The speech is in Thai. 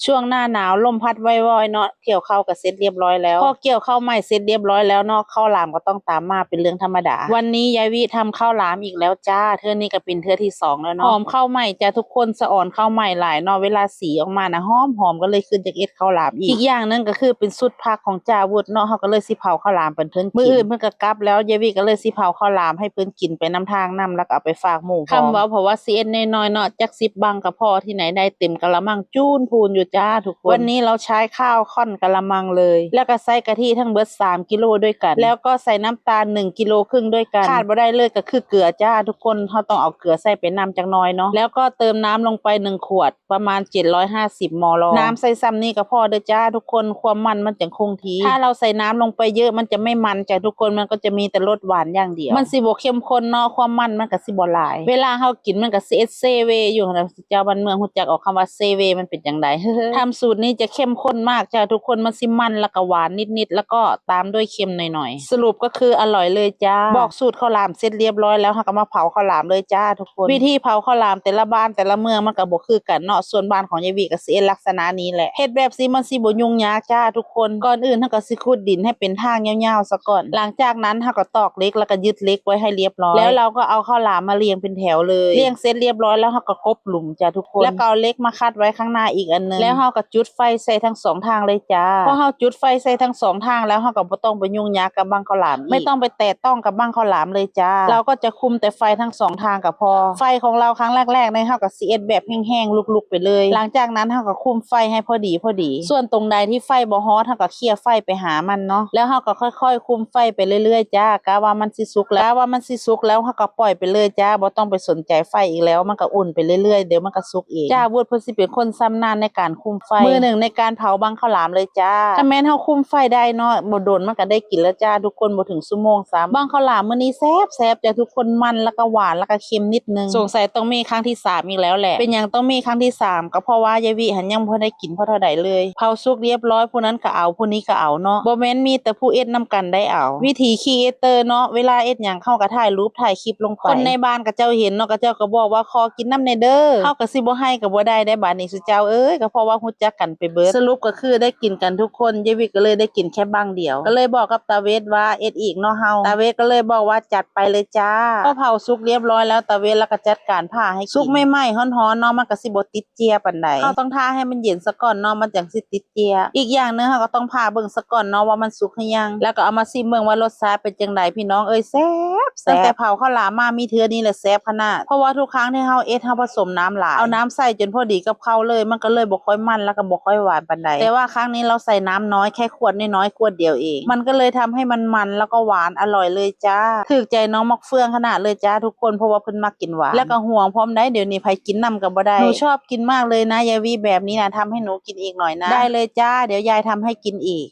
ช่วงหน้าหนาวลมพัดว่อยๆเนาะเกี่ยวข้าวก็เสร็จเรียบร้อยแล้วพอเกี่ยวข้าวใหม่เสร็จเรียบร้อยแล้วเนาะข้าวหลามก็ต้องตามมาเป็นเรื่องธรรมดาวันนี้ยายวิทำข้าวหลามอีกแล้วจ้าเทื่อนี้ก็เป็นเทื่อที่2แล้วเนาะหอมข้าวใหม่จ้าทุกคนสะอ่อนข้าวใหม่หลายเนาะเวลาสีออกมานะหอมก็เลยขึ้นจากเอ็ดข้าวหลามอีกอย่างนึงก็คือเป็นสูตรผักของจ่าวุฒเนาะเฮาก็เลยสิเผาข้าวหลามเพิ่นกินมื้ออื่นเพิ่นก็กลับแล้วยายวิก็เลยสิเผาข้าวหลามให้เพิ่นกินไปนำทางนำแล้วก็เอาไปฝากหมู่คำเว้าเพราะว่าสิเอ็ดน้อยๆเนาะจัก10บังก็พอที่ไหนได้เต็มกะละมังจูนพูนอยู่จ้าทุกคนวันนี้เราใช้ข้าวค่อนกะละมังเลยแล้วก็ใส่กะทิทั้งเบิด3 กิโลด้วยกันแล้วก็ใส่น้ำตาล1 กิโลครึ่งด้วยกันขาดบ่ได้เลยก็คือเกลือจ้าทุกคนเฮาต้องเอาเกลือใส่ไปนำจักหน่อยเนาะแล้วก็เติมน้ำลงไป1 ขวดประมาณ750 มล.น้ำใส่ซ้ำนี่ก็พอเด้อจ้าทุกคนความมันจังคงที่ถ้าเราใส่น้ำลงไปเยอะมันจะไม่มันจ้ะทุกคนมันก็จะมีแต่รสหวานอย่างเดียวมันสิบ่เข้มข้นเนาะความมันก็สิบ่หลายเวลาเฮากินมันก็สิเซเวอยู่นะเจ้าบ้านเมืองฮู้จักออกคำว่าเซเวมันเป็นจังได ทำสูตรนี้จะเข้มข้นมากจ้ะทุกคนมันสิมันแล้วก็หวานนิดๆแล้วก็ตามด้วยเค็มหน่อยๆสรุปก็คืออร่อยเลยจ้าบอกสูตรข้าวหลามเสร็จเรียบร้อยแล้วเฮาก็มาเผาข้าวหลามเลยจ้าทุกคนวิธีเผาข้าวหลามแต่ละบ้านแต่ละเมืองมันก็บ่คือกันเนาะส่วนบ้านของยายวิก็สิลักษณะนี้แหละเฮ็ดแบบสิมันสิบ่ยุ่งยากจ้าทุกคนก่อนอื่นเฮาก็สิขุดดินให้เป็นทางยาวๆซะก่อนหลังจากนั้นเฮาก็ตอกเหล็กแล้วก็ยึดเหล็กไว้ให้เรียบร้อยแล้วเราก็เอาข้าวหลามมาเรียงเป็นแถวเลยเรียงเสร็จเรียบร้อยแล้วเฮาก็กบหลุมจ้าทุกคนแล้วก็เอาเหล็กมาคัดไว้ข้างหน้าอีกอันนึงแล้วเฮาก็จุดไฟใส่ทั้ง2ทางเลยจ้าพอเฮาจุดไฟใส่ทั้ง2ทางแล้วเฮาก็บ่ต้องไปยุ่งยากกับบังข้าวหลามไม่ต้องไปแตะต้องกับบังข้าวหลามเลยจ้าเราก็จะคุมแต่ไฟทั้ง2ทางก็พอไฟของเราครั้งแรกๆในเฮาก็สิเอ็ดแบบแห้งๆลุกๆไปเลยหลังจากนั้นเฮาก็คุมไฟให้พอดีส่วนตรงใดที่ไฟบ่ฮอดเฮาก็เคลียร์ไฟไปหามันเนาะแล้วเฮาก็ค่อยๆคุมไฟไปเรื่อยๆจ้ากะว่ามันสิสุกแล้วเฮาก็ปล่อยไปเลยจ้าบ่ต้องไปสนใจไฟอีกแล้วมันก็อุ่นไปเรื่อยๆเดี๋ยวมันก็สุกเองจ้าวุฒิเพิ่นสิเป็นคนชำนาญในการคุมไฟมือหนึ่งในการเผาบังข้าวหลามเลยจ้าถ้าแม่นเฮาคุมไฟได้เนาะบ่โดนมันก็ได้กินแล้วจ้าทุกคนบ่ถึงชั่วโมงซ้ำบังข้าวหลามมื้อนี้แซ่บๆจ้าทุกคนมันแล้วก็หวานแล้วก็เค็มนิดนึงสงสัยต้องมีครั้งที่3อีกแล้วแหละเป็นหยังต้องมีครั้งที่3ก็เพราะว่ายายวิหันยังบ่ได้กินเพราะเท่าใดเลยเผาสุกเรียบร้อยผู้นั้นก็เอาผู้นี้ก็เอาเนาะบ่แม่นมีแต่ผู้เอ็ดนํกันได้เอาวิธีครีเอเตอร์เนาะเวลาเอ็ดหยังเข้าก็ถ่ายรูปถ่ายคลิปลงไปคนในบ้านก็เจ้าเห็นเนาะก็เจ้าก็บอกว่าขอกินน้ำในเด้อเฮาก็สิบ่ให้ก็บ่ได้บัดนี้สุเจ้าเอ้ยก็เพราะว่าฮู้จักกันไปเบิดสรุปก็คือได้กินกันทุกคนยายวิก็เลยได้กินแค่บังเดียวก็เลยบอกกับตาเวทว่าเอ็ดอีกเนาะเฮาตาเวทก็เลยบอกว่าจัดไปเลยจ้าพอเผาสุกเรียบร้อยแล้วตาเวทแล้วก็จัดการผ่าให้กินสุกใหม่ๆฮ้อนๆเนาะมันก็สิบ่ติดเจียปานใดเฮาต้องท่าให้มันเย็นซะก่อนเนาะมันจังสิติดเจียอีกอย่างนึงเฮาก็ต้องผ่าเบิ่งซะก่อนเนาะว่ามันสุกหรือยังแล้วก็เอามาซิมเบิ่งว่ารสชาติเป็นจังไดพี่น้องเอ้ยแซ่บตั้งแต่เผาข้าวหลามมามีเทื่อนี้แหละแซ่บขนาดเพราะว่าทุกครั้งที่เฮาเอ็ดเฮาผสมน้ำหลายเอาน้ำใส่จนพอดีกับข้าวเลยมันก็เลยบ่ค่อยมันแล้วก็บ่ค่อยหวานปานใดแต่ว่าครั้งนี้เราใส่น้ำน้อยแค่ขวดน้อยๆขวดเดียวเองมันก็เลยทำให้มันแล้วก็หวานอร่อยเลยจ้าถูกใจน้องมักเฟืองขนาดเลยจ้าทุกคนเพราะว่าเพิ่นมักกินหวานแล้วก็ห่วงพร้อมได้เดี๋ยวนี้ไผกินนำก็บ่ได้หนูชอบกินมากเลยนะยายวีแบบนี้นะทำให้หนูกินอีกหน่อยนะได้เลยจ้าเดี๋ยวยายทำให้กินอีก